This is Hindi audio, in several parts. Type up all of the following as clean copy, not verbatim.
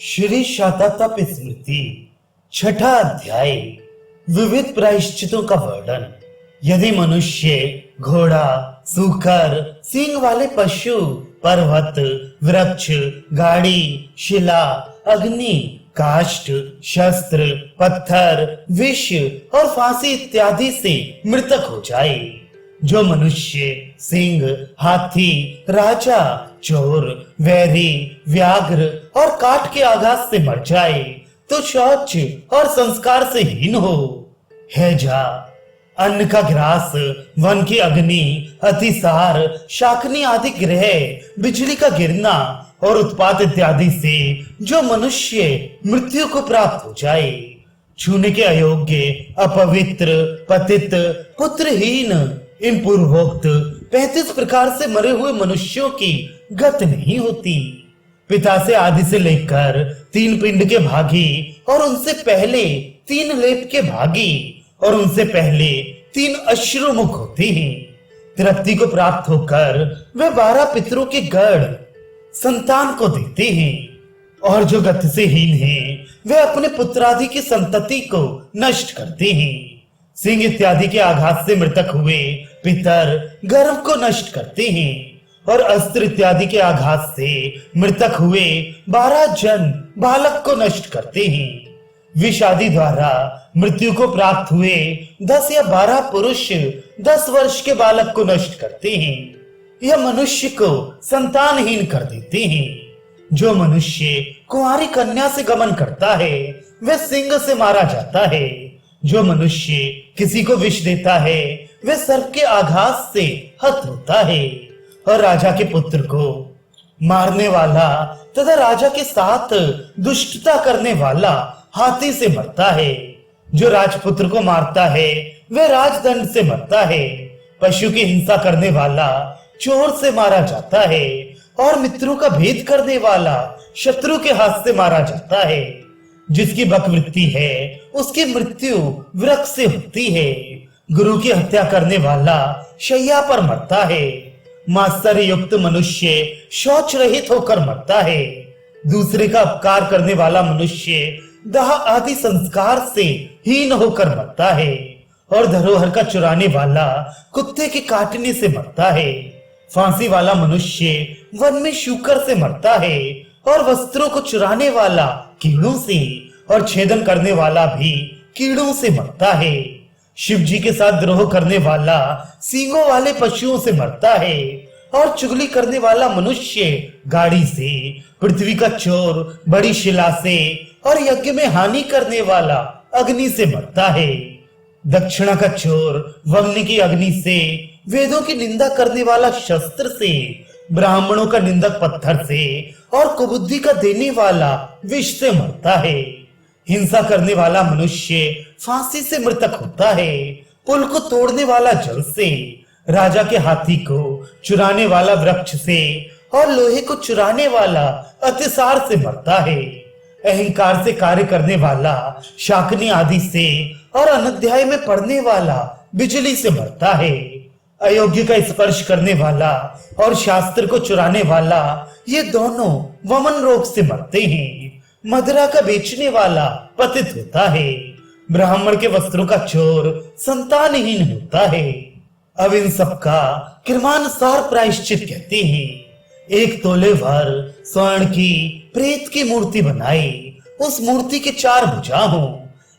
श्री शातातप स्मृति छठा अध्याय विविध प्रायश्चितों का वर्णन। यदि मनुष्य, घोड़ा, सूकर, सींग वाले पशु, पर्वत, वृक्ष, गाड़ी, शिला, अग्नि, काष्ठ, शस्त्र, पत्थर, विष और फांसी इत्यादि से मृतक हो जाए, जो मनुष्य, सिंह, हाथी, राजा, चोर, वैरी, व्याघ्र और काठ के आघात से मर जाए, तो शौच और संस्कार से हीन हो। हैजा, अन्न का ग्रास, वन की अग्नि, अतिसार, शाकनी आदि ग्रह, बिजली का गिरना और उत्पात इत्यादि से जो मनुष्य मृत्यु को प्राप्त हो जाए, छूने के अयोग्य, अपवित्र, पतित, पुत्रहीन, इन पूर्वोक्त 35 प्रकार से मरे हुए मनुष्यों की गत नहीं होती। पिता से आदि से लेकर 3 पिंड के भागी और उनसे पहले 3 लेप के भागी और उनसे पहले 3 अश्रुमुख होते हैं। तृप्ति को प्राप्त होकर वे 12 पितरों के गढ़ संतान को देते हैं, और जो गत से हीन हैं, वे अपने पुत्रादि की संतति को नष्ट करते हैं। सिंह इत्यादि के आघात से मृतक हुए पितर गर्भ को नष्ट करते हैं, और अस्त्र इत्यादि के आघात से मृतक हुए 12 जन बालक को नष्ट करते हैं। विष आदि द्वारा मृत्यु को प्राप्त हुए 10 या 12 पुरुष 10 वर्ष के बालक को नष्ट करते हैं। यह मनुष्य को संतानहीन कर देते हैं। जो मनुष्य कुंवारी कन्या से गमन करता है, वह सिंह से मारा जाता है। जो मनुष्य किसी को विष देता है, वह सर्प के आघात से हत होता है। और राजा के पुत्र को मारने वाला तथा राजा के साथ दुष्टता करने वाला हाथी से मरता है। जो राजपुत्र को मारता है, वह राजदंड से मरता है। पशु की हिंसा करने वाला चोर से मारा जाता है, और मित्रों का भेद करने वाला शत्रु के हाथ से मारा जाता है। जिसकी बकवृत्ति है, उसकी मृत्यु वृक्ष से होती है। गुरु की हत्या करने वाला शैया पर मरता है। मात्सर्य युक्त मनुष्य शौच रहित होकर मरता है। दूसरे का अपकार करने वाला मनुष्य दाह आदि संस्कार से हीन होकर मरता है, और धरोहर का चुराने वाला कुत्ते के काटने से मरता है। फांसी वाला मनुष्य वन में शूकर से मरता है, और वस्त्रों को चुराने वाला कीड़ों से, और छेदन करने वाला भी कीड़ों से मरता है। शिव जी के साथ द्रोह करने वाला सींगों वाले पशुओं से मरता है, और चुगली करने वाला मनुष्य गाड़ी से, पृथ्वी का चोर बड़ी शिला से, और यज्ञ में हानि करने वाला अग्नि से मरता है। दक्षिणा का चोर वग्नि की अग्नि से, वेदों की निंदा करने वाला शस्त्र से, ब्राह्मणों का निंदक पत्थर से, और कुबुद्धि का देने वाला विष से मरता है। हिंसा करने वाला मनुष्य फांसी से मृतक होता है। पुल को तोड़ने वाला जल से, राजा के हाथी को चुराने वाला वृक्ष से, और लोहे को चुराने वाला अतिसार से मरता है। अहंकार से कार्य करने वाला शाकनी आदि से, और अनध्याय में पड़ने वाला बिजली से मरता है। अयोग्य का स्पर्श करने वाला और शास्त्र को चुराने वाला, ये दोनों वमन रोग से मरते हैं। मदिरा का बेचने वाला पतित होता है। ब्राह्मण के वस्त्रों का चोर संतानहीन होता है। अब इन सब का क्रमानुसार प्रायश्चित कहते हैं। 1 तोले भर स्वर्ण की प्रेत की मूर्ति बनाई, उस मूर्ति के 4 भुजा हो,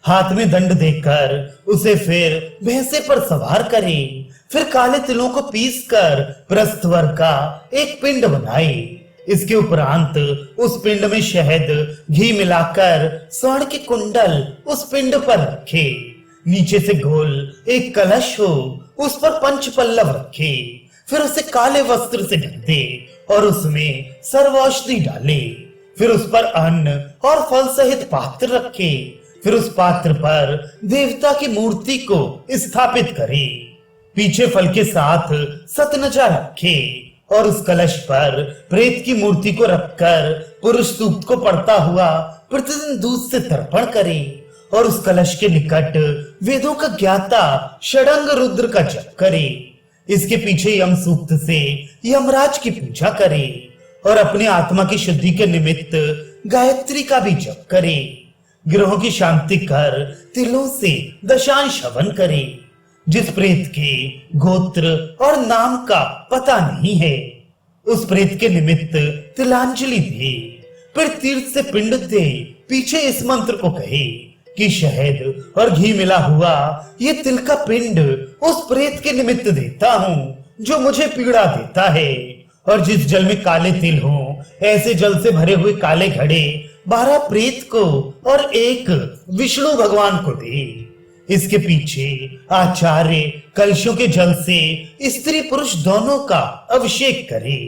हाथ में दंड देकर उसे फिर भैंसे पर सवार करे। फिर काले तिलों को पीसकर प्रस्थवर का एक पिंड बनाए। इसके उपरांत उस पिंड में शहद घी मिलाकर स्वर्ण के कुंडल उस पिंड पर रखे। नीचे से गोल एक कलश हो, उस पर 5 पल्लव रखे। फिर उसे काले वस्त्र से ढके और उसमें सर्वौषधि डाले। फिर उस पर अन्न और फल सहित पात्र रखे। फिर उस पात्र पर देवता की मूर्ति को स्थापित करे। पीछे फल के साथ सतनजा रखे, और उस कलश पर प्रेत की मूर्ति को रखकर पुरुष सूक्त को पढ़ता हुआ प्रतिदिन दूध से तर्पण करे, और उस कलश के निकट वेदों का ज्ञाता षडंग रुद्र का जप करे। इसके पीछे यम सूक्त से यमराज की पूजा करे, और अपने आत्मा की शुद्धि के निमित्त गायत्री का भी जप करे, ग्रहों की शांति कर तिलों से दशांश हवन करे। जिस प्रेत के गोत्र और नाम का पता नहीं है, उस प्रेत के निमित्त तिलांजलि दे, फिर तीर्थ से पिंड दे। पीछे इस मंत्र को कहे कि शहद और घी मिला हुआ ये तिल का पिंड उस प्रेत के निमित्त देता हूँ जो मुझे पीड़ा देता है। और जिस जल में काले तिल हो, ऐसे जल से भरे हुए काले घड़े 12 प्रेत को और एक विष्णु भगवान को दे। इसके पीछे आचार्य कलशों के जल से स्त्री पुरुष दोनों का अभिषेक करे।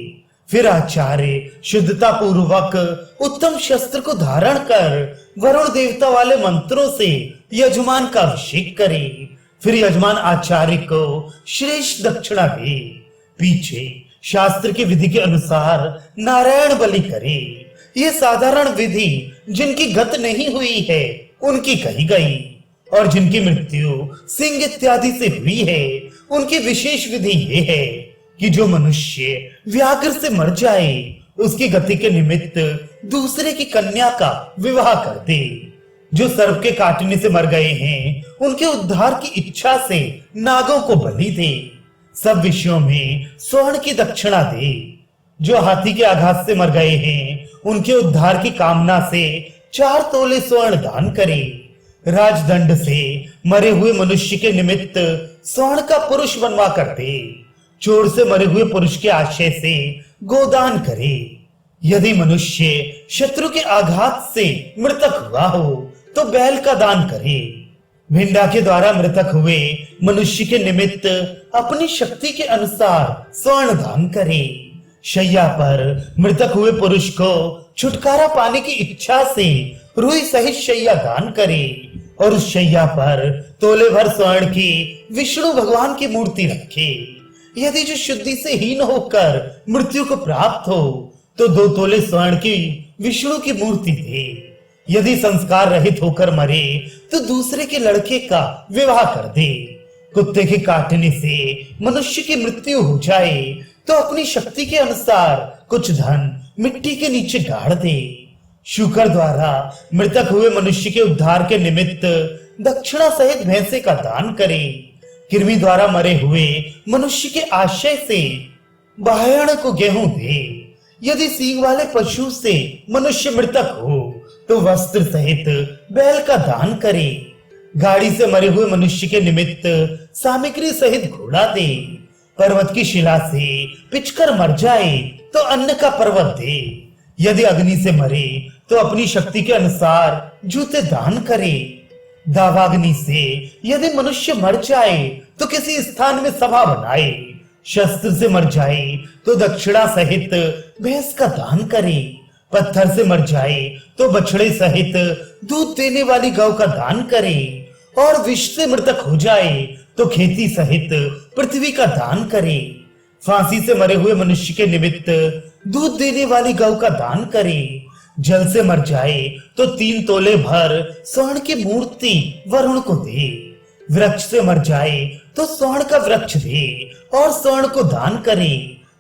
फिर आचार्य शुद्धता पूर्वक उत्तम शस्त्र को धारण कर वरुण देवता वाले मंत्रों से यजमान का अभिषेक करे। फिर यजमान आचार्य को श्रेष्ठ दक्षिणा दे। पीछे शास्त्र की विधि के अनुसार नारायण बलि करे। ये साधारण विधि जिनकी गत नहीं हुई है उनकी कही गई, और जिनकी मृत्यु सिंह इत्यादि से हुई है उनकी विशेष विधि ये है कि जो मनुष्य व्याघ्र से मर जाए उसकी गति के निमित्त दूसरे की कन्या का विवाह कर दे। जो सर्प के काटने से मर गए हैं उनके उद्धार की इच्छा से नागों को बलि दे। सब विषयों में स्वर्ण की दक्षिणा दे। जो हाथी के आघात से मर गए हैं उनके उद्धार की कामना से 4 तोले स्वर्ण दान करे। राजदंड से मरे हुए मनुष्य के निमित्त स्वर्ण का पुरुष बनवा कर दे। चोर से मरे हुए पुरुष के आशय से गोदान करे। यदि मनुष्य शत्रु के आघात से मृतक हुआ हो तो बैल का दान करे। भिंडा के द्वारा मृतक हुए मनुष्य के निमित्त अपनी शक्ति के अनुसार स्वर्ण दान करे। शैया पर मृतक हुए पुरुष को छुटकारा पाने की इच्छा से रुई सहित शैया दान करे, और उस शैया पर तोले भर स्वर्ण की विष्णु भगवान की मूर्ति रखे। यदि जो शुद्धि से हीन होकर मृत्यु को प्राप्त हो तो 2 तोले स्वर्ण की विष्णु की मूर्ति दे। यदि संस्कार रहित होकर मरे तो दूसरे के लड़के का विवाह कर दे। कुत्ते के काटने से मनुष्य की मृत्यु हो जाए तो अपनी शक्ति के अनुसार कुछ धन मिट्टी के नीचे गाड़ दे। शुकर द्वारा मृतक हुए मनुष्य के उद्धार के निमित्त दक्षिणा सहित भैंसे का दान करे। कृमि द्वारा मरे हुए मनुष्य के आशय से बाहरण को गेहूं दे। यदि सींग वाले पशु से मनुष्य मृतक हो तो वस्त्र सहित बैल का दान करे। गाड़ी से मरे हुए मनुष्य के निमित्त सामग्री सहित घोड़ा दे। पर्वत की शिला से पिचकर मर जाए तो अन्न का पर्वत दे। यदि अग्नि से मरे तो अपनी शक्ति के अनुसार जूते दान करे। दावाग्नि से यदि मनुष्य मर जाए तो किसी स्थान में सभा बनाए। शस्त्र से मर जाए तो दक्षिणा सहित भैंस का दान करे। पत्थर से मर जाए तो बछड़े सहित दूध देने वाली गौ का दान करे। और विष से मृतक हो जाए तो खेती सहित पृथ्वी का दान करे। फांसी से मरे हुए मनुष्य के निमित्त दूध देने वाली गौ का दान करे। जल से मर जाए तो 3 तोले भर स्वर्ण की मूर्ति वरुण को दे। वृक्ष से मर जाए तो स्वर्ण का वृक्ष दे और स्वर्ण को दान करे।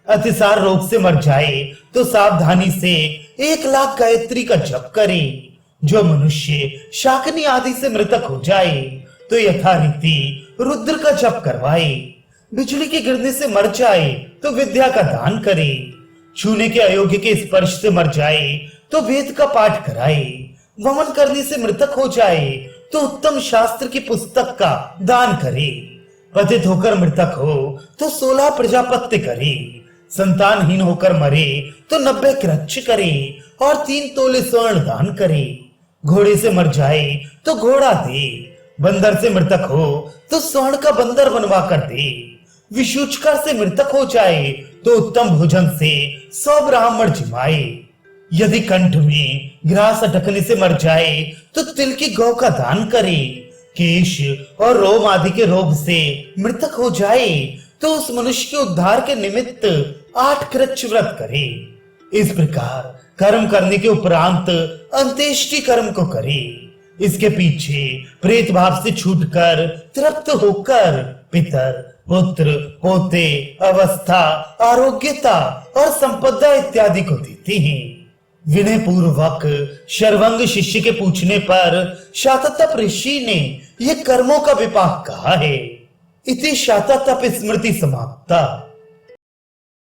अतिसार रोग से मर जाए तो सावधानी से 1 लाख गायत्री का जप करे। जो मनुष्य शाकनी आदि से मृतक हो जाए तो यथारीति रुद्र का जप करवाए। बिजली के गिरने से मर जाए तो विद्या का दान करे। छूने के अयोग्य के स्पर्श से मर जाए तो वेद का पाठ कराए। वमन करने से मृतक हो जाए तो उत्तम शास्त्र की पुस्तक का दान करे। पतित होकर मृतक हो तो 16 प्रजापत्य करे। संतानहीन होकर मरे तो 90 कृच्छ करे और 3 तोले स्वर्ण दान करे। घोड़े से मर जाए तो घोड़ा दे। बंदर से मृतक हो तो स्वर्ण का बंदर बनवा कर दे। विषूचकर से मृतक हो जाए तो उत्तम भोजन से 100 ब्राह्मण जिमाए। यदि कंठ में ग्रास अटकने से मर जाए तो तिल की गौ का दान करे। केश और रोम आदि के रोग से मृतक हो जाए तो उस मनुष्य के उद्धार के निमित्त 8 कृच्छ व्रत करे। इस प्रकार कर्म करने के उपरांत अंत्येष्टि कर्म को करे। इसके पीछे प्रेत भाव से छूटकर तृप्त होकर पितर, पुत्र, पोते, अवस्था, आरोग्यता और संपदा इत्यादि को देते हैं। विनय पूर्वक शर्वंग शिष्य के पूछने पर शाततप ऋषि ने ये कर्मों का विपाक कहा है। इति शाततप स्मृति समाप्ता।